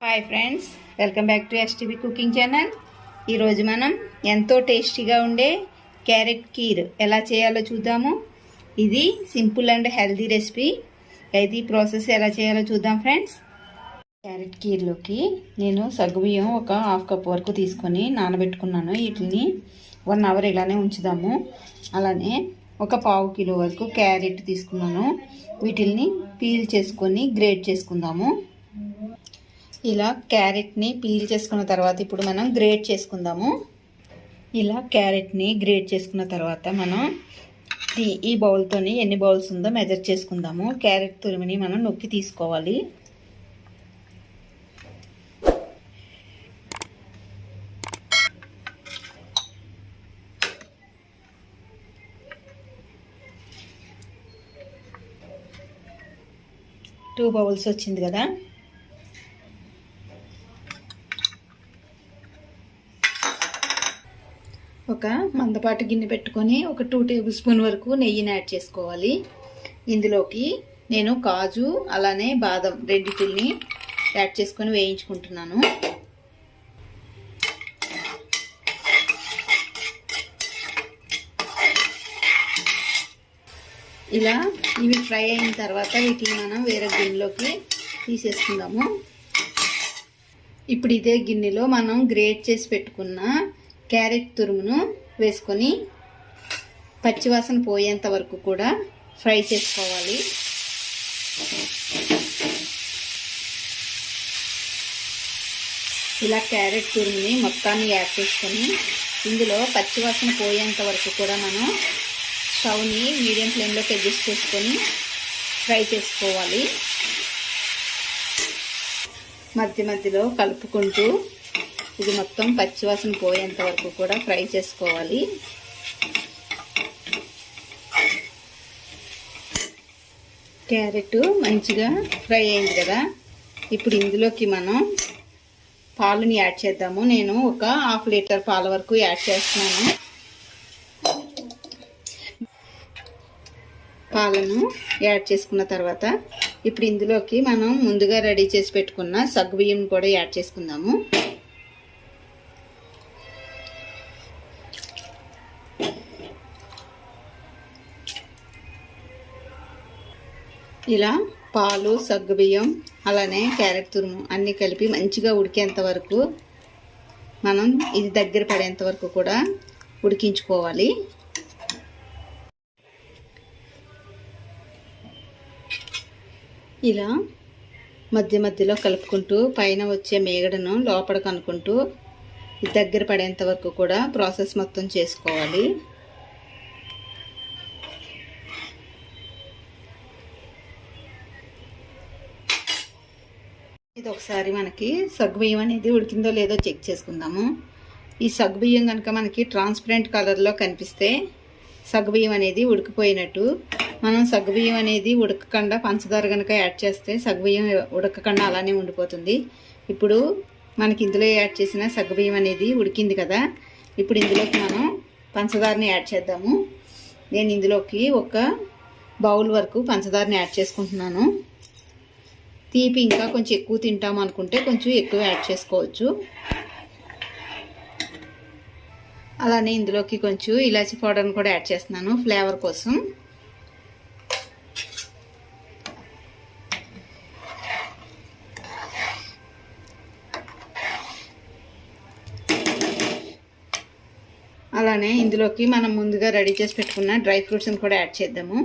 Hi friends, welcome back to STV cooking channel. ఈరోజు మనం ఎంతో టేస్టీగా ఉండే క్యారెట్ కీర్ ఎలా చేయాలో చూద్దాము. ఇది సింపుల్ అండ్ హెల్దీ రెసిపీ. అయితే ఈ ప్రాసెస్ ఎలా చేయాలో చూద్దాం ఫ్రెండ్స్. క్యారెట్ కీర్లోకి నేను సగ్గుబియ్యం ఒక హాఫ్ కప్ వరకు తీసుకొని నానబెట్టుకున్నాను. వీటిని 1 అవర్ ఇలానే ఉంచుదాము. అలానే ఒక పావు కిలో వరకు క్యారెట్ తీసుకున్నాను. వీటిని పీల్ చేసుకొని గ్రేట్ చేసుకుందాము. ఇలా క్యారెట్ని పీల్ చేసుకున్న తర్వాత ఇప్పుడు మనం గ్రేట్ చేసుకుందాము. ఇలా క్యారెట్ని గ్రేట్ చేసుకున్న తర్వాత మనం ఈ బౌల్తోని ఎన్ని బౌల్స్ ఉందో మెజర్ చేసుకుందాము. క్యారెట్ తురిమిని మనం నొక్కి తీసుకోవాలి. టూ బౌల్స్ వచ్చింది కదా. ఒక మందపాటి గిన్నె పెట్టుకొని ఒక 2 టేబుల్ స్పూన్ వరకు నెయ్యిని యాడ్ చేసుకోవాలి. ఇందులోకి నేను కాజు అలానే బాదం రెండిటిని యాడ్ చేసుకొని వేయించుకుంటున్నాను. ఇలా ఇవి ఫ్రై అయిన తర్వాత వీటిని మనం వేరే గిన్నెలోకి తీసేసుకుందాము. ఇప్పుడు ఇదే గిన్నెలో మనం గ్రేట్ చేసి పెట్టుకున్న క్యారెట్ తురుమును వేసుకొని పచ్చివాసన పోయేంత వరకు కూడా ఫ్రై చేసుకోవాలి. ఇలా క్యారెట్ తురుముని మొత్తాన్ని యాడ్ చేసుకొని ఇందులో పచ్చివాసన పోయేంత వరకు కూడా మనం స్టవ్ని మీడియం ఫ్లేమ్లోకి అడ్జస్ట్ చేసుకొని ఫ్రై చేసుకోవాలి. మధ్య మధ్యలో కలుపుకుంటూ ఇది మొత్తం పచ్చివాసన పోయేంత వరకు కూడా ఫ్రై చేసుకోవాలి. క్యారెట్ మంచిగా ఫ్రై అయింది కదా. ఇప్పుడు ఇందులోకి మనం పాలుని యాడ్ చేద్దాము. నేను ఒక 1/2 లీటర్ పాల వరకు యాడ్ చేస్తున్నాను. పాలను యాడ్ చేసుకున్న తర్వాత ఇప్పుడు ఇందులోకి మనం ముందుగా రెడీ చేసి పెట్టుకున్న సగ్గుబియ్యం కూడా యాడ్ చేసుకుందాము. ఇలా పాలు, సగ్గుబియ్యం అలానే క్యారెట్ తురుము అన్నీ కలిపి మంచిగా ఉడికేంత వరకు మనం ఇది దగ్గర పడేంత వరకు కూడా ఉడికించుకోవాలి. ఇలా మధ్య మధ్యలో కలుపుకుంటూ పైన వచ్చే మేగడను లోపలికి అనుకుంటూ దగ్గర పడేంత వరకు కూడా ప్రాసెస్ మొత్తం చేసుకోవాలి. ఇది ఒకసారి మనకి సగ్గుబియ్యం అనేది ఉడికిందో లేదో చెక్ చేసుకుందాము. ఈ సగ్గుబియ్యం కనుక మనకి ట్రాన్స్పరెంట్ కలర్లో కనిపిస్తే సగ్గుబియ్యం అనేది ఉడికిపోయినట్టు. మనం సగ్గుబియ్యం అనేది ఉడకకుండా పంచదార కనుక యాడ్ చేస్తే సగ్గుబియ్యం ఉడకకుండా అలానే ఉండిపోతుంది. ఇప్పుడు మనకి ఇందులో యాడ్ చేసిన సగ్గుబియ్యం అనేది ఉడికింది కదా. ఇప్పుడు ఇందులోకి మనం పంచదారని యాడ్ చేద్దాము. నేను ఇందులోకి ఒక బౌల్ వరకు పంచదారని యాడ్ చేసుకుంటున్నాను. తీపి ఇంకా కొంచెం ఎక్కువ తింటాము అనుకుంటే కొంచెం ఎక్కువ యాడ్ చేసుకోవచ్చు. అలానే ఇందులోకి కొంచెం ఇలాచీ పౌడర్ని కూడా యాడ్ చేస్తున్నాను ఫ్లేవర్ కోసం. అలానే ఇందులోకి మనం ముందుగా రెడీ చేసి పెట్టుకున్న డ్రై ఫ్రూట్స్ని కూడా యాడ్ చేద్దాము.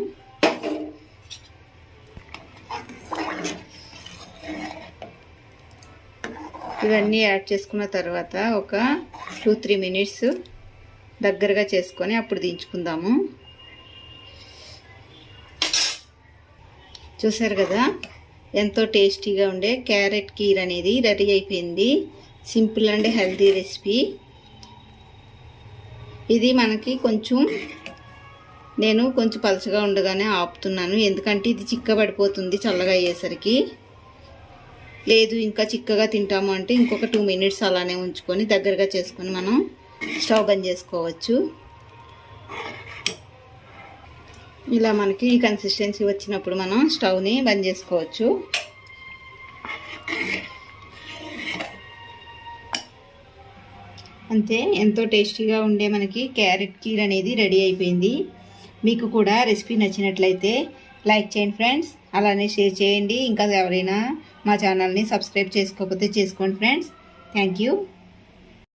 ఇవన్నీ యాడ్ చేసుకున్న తర్వాత ఒక 2-3 మినిట్స్ దగ్గరగా చేసుకొని అప్పుడు దించుకుందాము. చూసారు కదా, ఎంతో టేస్టీగా ఉండే క్యారెట్ కీర్ అనేది రెడీ అయిపోయింది. Simple and healthy recipe. ఇది మనకి నేను కొంచెం పలచగా ఉండగానే ఆపుతున్నాను, ఎందుకంటే ఇది చిక్కబడిపోతుంది చల్లగా అయ్యేసరికి. లేదు ఇంకా చిక్కగా తింటాము అంటే ఇంకొక 2 మినిట్స్ అలానే ఉంచుకొని దగ్గరగా చేసుకొని మనం స్టవ్ బంద్ చేసుకోవచ్చు. ఇలా మనకి ఈ కన్సిస్టెన్సీ వచ్చినప్పుడు మనం స్టవ్ని బంద్ చేసుకోవచ్చు. అంతే, ఎంతో టేస్టీగా ఉండే మనకి క్యారెట్ కీర్ అనేది రెడీ అయిపోయింది. మీకు కూడా రెసిపీ నచ్చినట్లయితే లైక్ చేయండి ఫ్రెండ్స్, అలానే షేర్ చేయండి. ఇంకా ఎవరైనా మా ఛానల్ని సబ్స్క్రైబ్ చేసుకోకపోతే చేసుకోండి ఫ్రెండ్స్. Thank you.